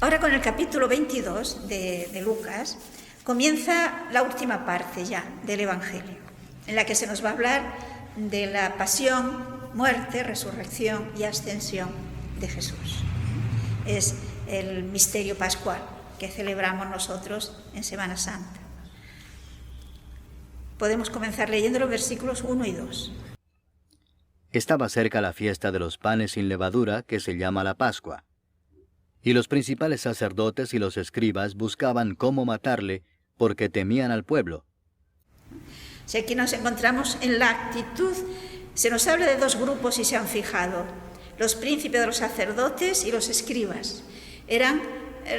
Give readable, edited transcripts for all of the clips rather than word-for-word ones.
Ahora con el capítulo 22 de Lucas comienza la última parte ya del Evangelio, en la que se nos va a hablar de la pasión, muerte, resurrección y ascensión de Jesús. Es el misterio pascual que celebramos nosotros en Semana Santa. Podemos comenzar leyendo los versículos 1 y 2. Estaba cerca la fiesta de los panes sin levadura, que se llama la Pascua. Y los principales sacerdotes y los escribas buscaban cómo matarle, porque temían al pueblo. Si aquí nos encontramos en la actitud, se nos habla de dos grupos, si se han fijado: los príncipes de los sacerdotes y los escribas. Eran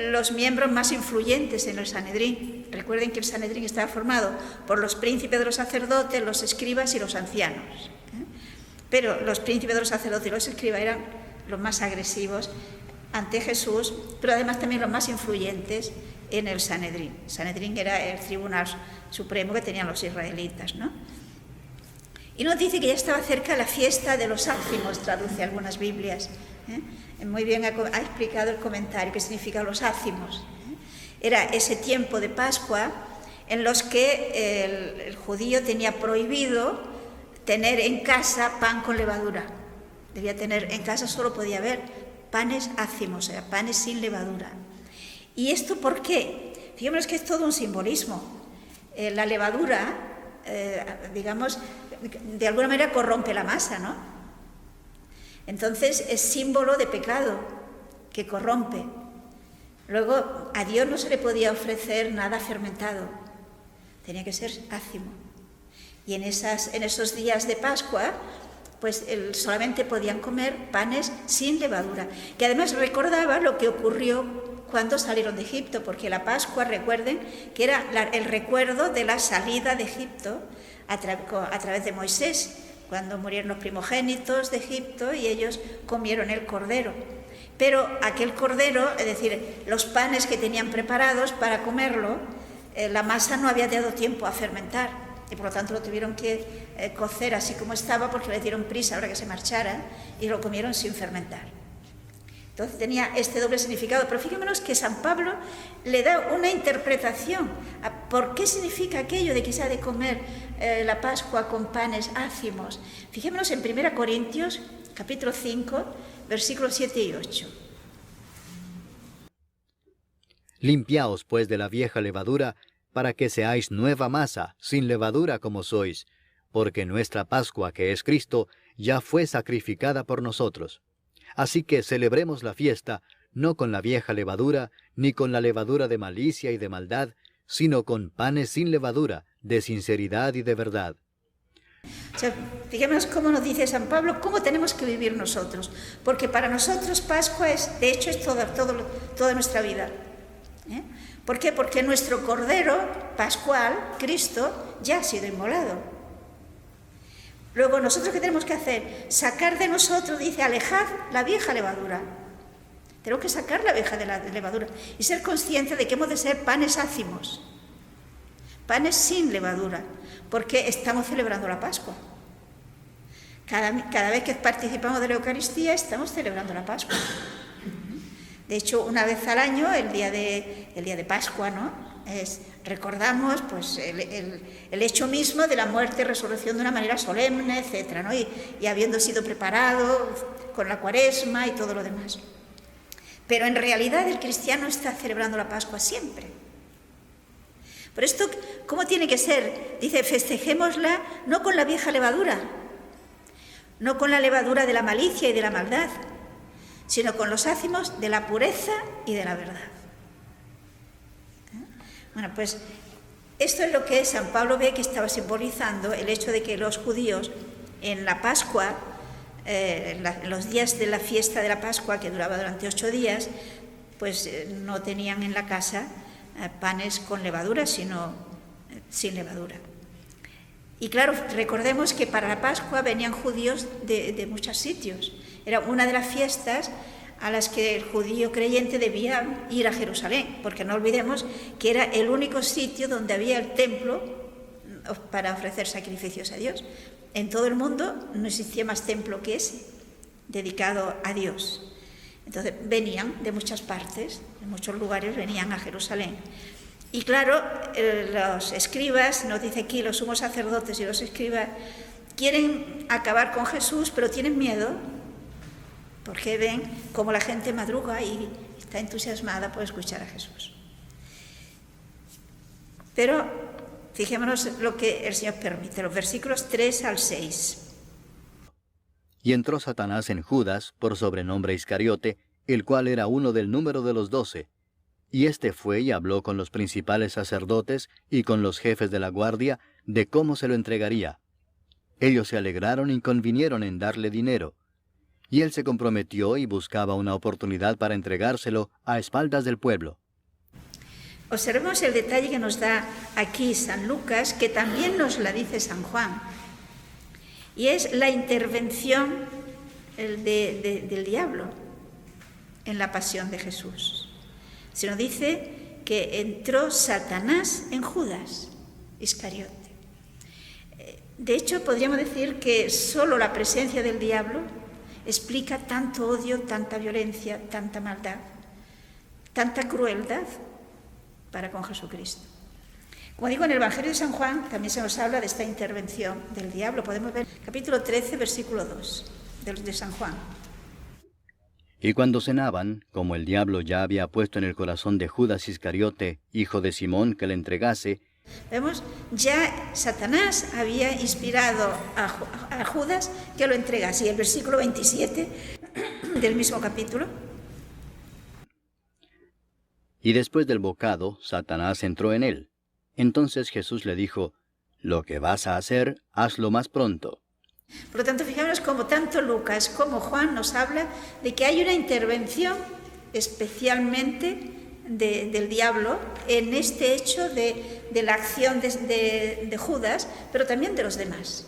los miembros más influyentes en el Sanedrín. Recuerden que el Sanedrín estaba formado por los príncipes de los sacerdotes, los escribas y los ancianos. Pero los príncipes de los sacerdotes y los escribas eran los más agresivos ante Jesús, pero además también los más influyentes en el Sanedrín. El Sanedrín era el tribunal supremo que tenían los israelitas, ¿no? Y nos dice que ya estaba cerca la fiesta de los ácimos, traduce algunas Biblias. Muy bien ha explicado el comentario qué significa los ácimos. Era ese tiempo de Pascua en los que el judío tenía prohibido tener en casa pan con levadura. Debía tener en casa, solo podía haber panes ácimos, o sea, panes sin levadura. ¿Y esto por qué? Fijémonos que es todo un simbolismo. La levadura, digamos, de alguna manera corrompe la masa, ¿no? Entonces es símbolo de pecado, que corrompe. Luego a Dios no se le podía ofrecer nada fermentado, tenía que ser ácimo. Y en esos días de Pascua, pues solamente podían comer panes sin levadura, que además recordaba lo que ocurrió cuando salieron de Egipto, porque la Pascua, recuerden, que era el recuerdo de la salida de Egipto a través de Moisés, cuando murieron los primogénitos de Egipto y ellos comieron el cordero. Pero aquel cordero, es decir, los panes que tenían preparados para comerlo, la masa no había dado tiempo a fermentar y por lo tanto lo tuvieron que cocer así como estaba, porque le dieron prisa ahora que se marcharan y lo comieron sin fermentar. Entonces tenía este doble significado, pero fíjense que San Pablo le da una interpretación a por qué significa aquello de que se ha de comer la Pascua con panes ácimos. Fijémonos en 1 Corintios, capítulo 5, versículos 7 y 8. Limpiaos pues de la vieja levadura, para que seáis nueva masa, sin levadura como sois, porque nuestra Pascua, que es Cristo, ya fue sacrificada por nosotros. Así que celebremos la fiesta, no con la vieja levadura, ni con la levadura de malicia y de maldad, sino con panes sin levadura, de sinceridad y de verdad. O sea, fijémonos cómo nos dice San Pablo, cómo tenemos que vivir nosotros, porque para nosotros Pascua es, de hecho, es toda nuestra vida. ¿Por qué? Porque nuestro Cordero Pascual, Cristo, ya ha sido inmolado. Luego, ¿nosotros qué tenemos que hacer? Sacar de nosotros, dice, alejad la vieja levadura. Tenemos que sacar la vieja de la levadura y ser conscientes de que hemos de ser panes ácimos, panes sin levadura, porque estamos celebrando la Pascua. Cada vez que participamos de la Eucaristía, estamos celebrando la Pascua. De hecho, una vez al año, el día de Pascua, ¿no? Recordamos pues, el hecho mismo de la muerte y resurrección de una manera solemne, etcétera, ¿no? Y habiendo sido preparado con la Cuaresma y todo lo demás. Pero en realidad el cristiano está celebrando la Pascua siempre. Por esto, ¿cómo tiene que ser? Dice, festejémosla no con la vieja levadura, no con la levadura de la malicia y de la maldad, sino con los ácimos de la pureza y de la verdad. Bueno, pues esto es lo que San Pablo ve que estaba simbolizando el hecho de que los judíos en la Pascua, en los días de la fiesta de la Pascua, que duraba durante 8 días, pues no tenían en la casa panes con levadura, sino sin levadura. Y claro, recordemos que para la Pascua venían judíos de muchos sitios. Era una de las fiestas a las que el judío creyente debía ir a Jerusalén, porque no olvidemos que era el único sitio donde había el templo para ofrecer sacrificios a Dios. En todo el mundo no existía más templo que ese, dedicado a Dios. Entonces venían de muchas partes, de muchos lugares venían a Jerusalén. Y claro, los escribas, nos dice aquí, los sumos sacerdotes y los escribas, quieren acabar con Jesús, pero tienen miedo, porque ven cómo la gente madruga y está entusiasmada por escuchar a Jesús. Pero fijémonos lo que el Señor permite, los versículos 3 al 6. Y entró Satanás en Judas, por sobrenombre Iscariote, el cual era uno del número de los 12. Y éste fue y habló con los principales sacerdotes y con los jefes de la guardia de cómo se lo entregaría. Ellos se alegraron y convinieron en darle dinero. Y él se comprometió y buscaba una oportunidad para entregárselo a espaldas del pueblo. Observemos el detalle que nos da aquí San Lucas, que también nos la dice San Juan. Y es la intervención del diablo en la pasión de Jesús. Se nos dice que entró Satanás en Judas Iscariote. De hecho, podríamos decir que solo la presencia del diablo explica tanto odio, tanta violencia, tanta maldad, tanta crueldad para con Jesucristo. Como digo, en el Evangelio de San Juan también se nos habla de esta intervención del diablo. Podemos ver capítulo 13, versículo 2 de San Juan. Y cuando cenaban, como el diablo ya había puesto en el corazón de Judas Iscariote, hijo de Simón, que le entregase, vemos, ya Satanás había inspirado a Judas que lo entregase. Y el versículo 27 del mismo capítulo. Y después del bocado, Satanás entró en él. Entonces Jesús le dijo, lo que vas a hacer, hazlo más pronto. Por lo tanto, fijaros como tanto Lucas como Juan nos habla de que hay una intervención especialmente del diablo en este hecho de la acción de Judas, pero también de los demás.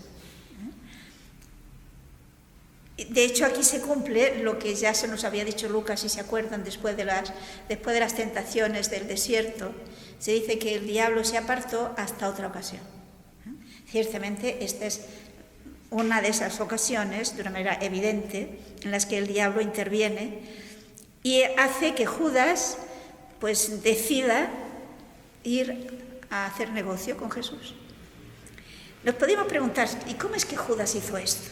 De hecho, aquí se cumple lo que ya se nos había dicho Lucas, si se acuerdan, después de las tentaciones del desierto. Se dice que el diablo se apartó hasta otra ocasión. Ciertamente, esta es una de esas ocasiones, de una manera evidente, en las que el diablo interviene y hace que Judas pues decida ir a hacer negocio con Jesús. Nos podemos preguntar, ¿y cómo es que Judas hizo esto?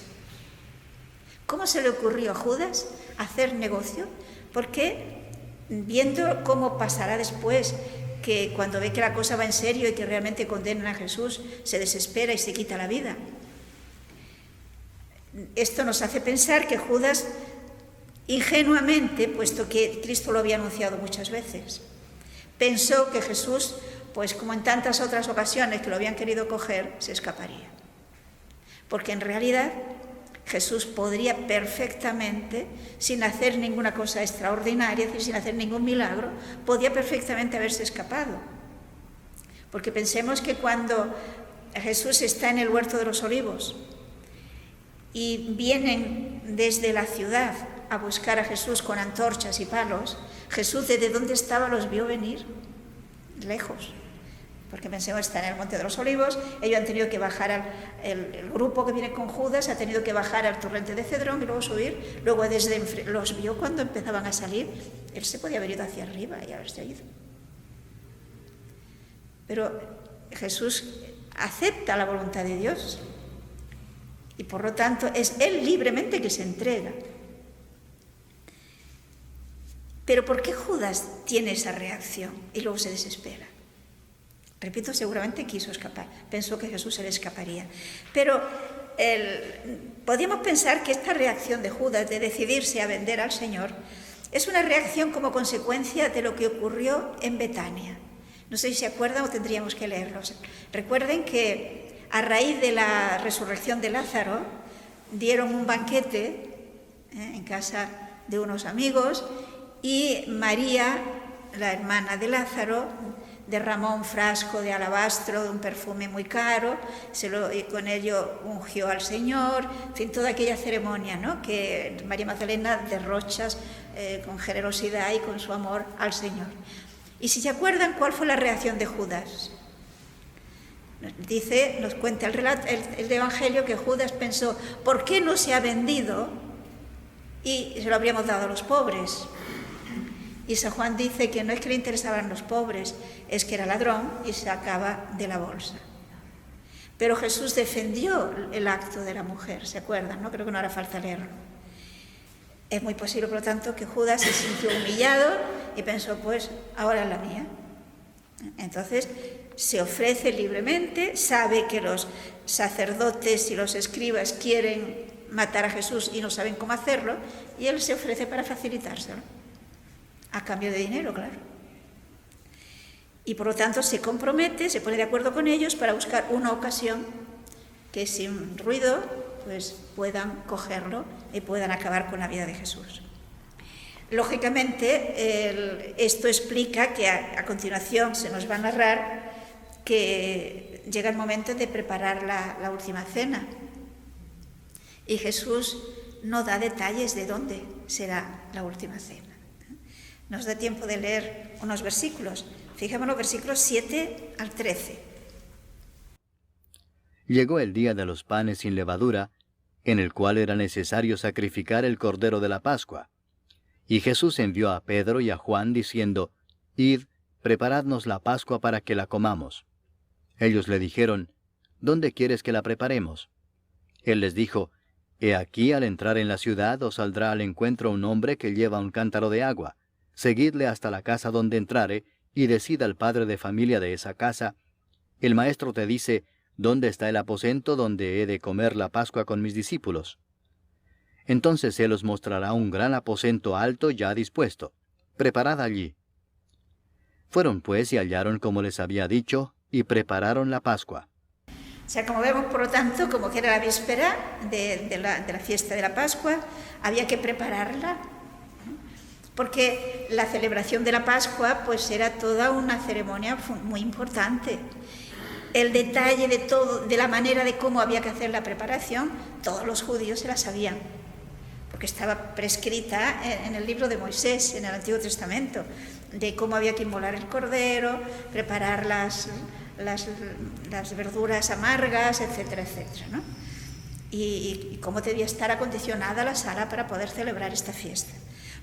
¿Cómo se le ocurrió a Judas hacer negocio? Porque viendo cómo pasará después, que cuando ve que la cosa va en serio y que realmente condenan a Jesús, se desespera y se quita la vida. Esto nos hace pensar que Judas, ingenuamente, puesto que Cristo lo había anunciado muchas veces, pensó que Jesús, pues como en tantas otras ocasiones que lo habían querido coger, se escaparía. Porque en realidad Jesús podría perfectamente, sin hacer ninguna cosa extraordinaria, es decir, sin hacer ningún milagro, podía perfectamente haberse escapado. Porque pensemos que cuando Jesús está en el huerto de los olivos y vienen desde la ciudad a buscar a Jesús con antorchas y palos, Jesús desde donde estaba los vio venir, lejos. Porque pensemos, está en el Monte de los Olivos, ellos han tenido que bajar, el grupo que viene con Judas ha tenido que bajar al torrente de Cedrón y luego subir, luego desde los vio cuando empezaban a salir, él se podía haber ido hacia arriba y haberse ido. Pero Jesús acepta la voluntad de Dios y por lo tanto es él libremente que se entrega. Pero ¿por qué Judas tiene esa reacción y luego se desespera? Repito, seguramente quiso escapar, pensó que Jesús se le escaparía. Pero podríamos pensar que esta reacción de Judas de decidirse a vender al Señor es una reacción como consecuencia de lo que ocurrió en Betania. No sé si se acuerdan o tendríamos que leerlos. Recuerden que a raíz de la resurrección de Lázaro dieron un banquete en casa de unos amigos y María, la hermana de Lázaro, derramó un frasco de alabastro de un perfume muy caro, y con ello ungió al Señor, en fin, toda aquella ceremonia, ¿no?, que María Magdalena derrocha con generosidad y con su amor al Señor. Y si se acuerdan, ¿cuál fue la reacción de Judas? Nos cuenta el Evangelio que Judas pensó, ¿por qué no se ha vendido y se lo habríamos dado a los pobres. Y San Juan dice que no es que le interesaban los pobres, es que era ladrón y sacaba de la bolsa. Pero Jesús defendió el acto de la mujer, ¿se acuerdan? ¿No? Creo que no hará falta leerlo. Es muy posible, por lo tanto, que Judas se sintió humillado y pensó, pues, ahora es la mía. Entonces, se ofrece libremente, sabe que los sacerdotes y los escribas quieren matar a Jesús y no saben cómo hacerlo, y él se ofrece para facilitárselo, a cambio de dinero, claro. Y por lo tanto se compromete, se pone de acuerdo con ellos para buscar una ocasión que sin ruido pues puedan cogerlo y puedan acabar con la vida de Jesús. Lógicamente, esto explica que a continuación se nos va a narrar que llega el momento de preparar la última cena. Y Jesús no da detalles de dónde será la última cena. Nos da tiempo de leer unos versículos. Fijémonos, versículos 7 al 13. Llegó el día de los panes sin levadura, en el cual era necesario sacrificar el cordero de la Pascua. Y Jesús envió a Pedro y a Juan, diciendo, Id, preparadnos la Pascua para que la comamos. Ellos le dijeron, ¿dónde quieres que la preparemos? Él les dijo, He aquí, al entrar en la ciudad, os saldrá al encuentro un hombre que lleva un cántaro de agua. Seguidle hasta la casa donde entrare, y decid al padre de familia de esa casa, el maestro te dice, ¿dónde está el aposento donde he de comer la Pascua con mis discípulos? Entonces él os mostrará un gran aposento alto ya dispuesto. Preparad allí. Fueron pues y hallaron como les había dicho, y prepararon la Pascua. O sea, como vemos, por lo tanto, como que era la víspera de la fiesta de la Pascua, había que prepararla, porque la celebración de la Pascua pues era toda una ceremonia muy importante. El detalle de todo, de la manera de cómo había que hacer la preparación, todos los judíos se la sabían, porque estaba prescrita en el libro de Moisés, en el Antiguo Testamento, de cómo había que inmolar el cordero, preparar las verduras amargas, etcétera, etcétera, ¿no? Y cómo debía estar acondicionada la sala para poder celebrar esta fiesta.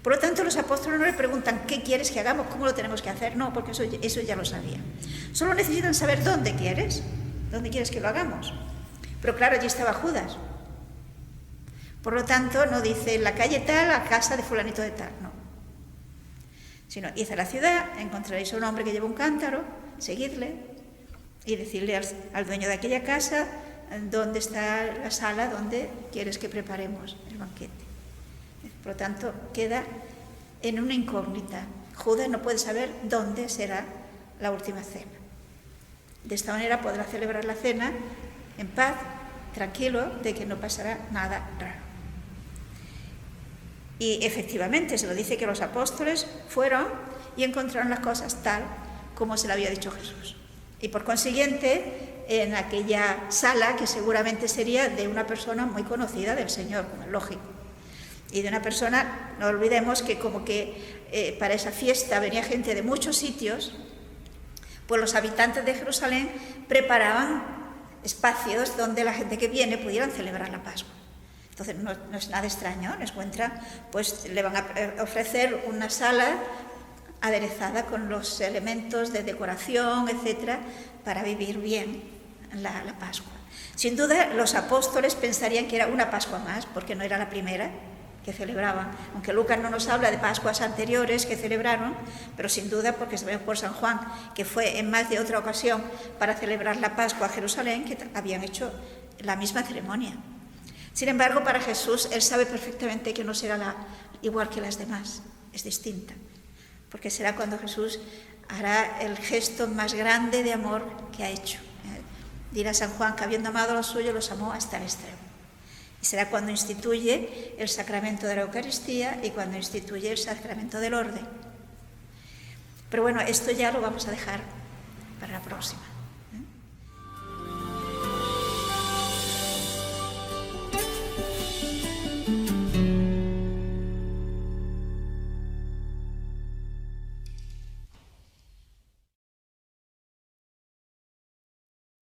Por lo tanto, los apóstoles no le preguntan ¿qué quieres que hagamos? ¿Cómo lo tenemos que hacer? No, porque eso ya lo sabían. Solo necesitan saber dónde quieres que lo hagamos. Pero claro, allí estaba Judas. Por lo tanto, no dice en la calle tal, a casa de fulanito de tal, no. Sino, id a la ciudad, encontraréis a un hombre que lleva un cántaro, seguidle y decirle al dueño de aquella casa dónde está la sala donde quieres que preparemos el banquete. Por lo tanto, queda en una incógnita. Judas no puede saber dónde será la última cena. De esta manera podrá celebrar la cena en paz, tranquilo, de que no pasará nada raro. Y efectivamente, se lo dice que los apóstoles fueron y encontraron las cosas tal como se le había dicho Jesús. Y por consiguiente, en aquella sala, que seguramente sería de una persona muy conocida del Señor, como es lógico, y de una persona, no olvidemos que como que para esa fiesta venía gente de muchos sitios, pues los habitantes de Jerusalén preparaban espacios donde la gente que viene pudieran celebrar la Pascua. Entonces no es nada extraño, les encuentra, pues le van a ofrecer una sala aderezada con los elementos de decoración, etcétera, para vivir bien la Pascua. Sin duda, los apóstoles pensarían que era una Pascua más, porque no era la primera que celebraban, aunque Lucas no nos habla de Pascuas anteriores que celebraron, pero sin duda, porque sabemos por San Juan que fue en más de otra ocasión para celebrar la Pascua a Jerusalén, que habían hecho la misma ceremonia. Sin embargo, para Jesús, él sabe perfectamente que no será igual que las demás, es distinta, porque será cuando Jesús hará el gesto más grande de amor que ha hecho. Dirá San Juan que habiendo amado a los suyos, los amó hasta el extremo. Y será cuando instituye el sacramento de la Eucaristía y cuando instituye el sacramento del orden. Pero bueno, esto ya lo vamos a dejar para la próxima.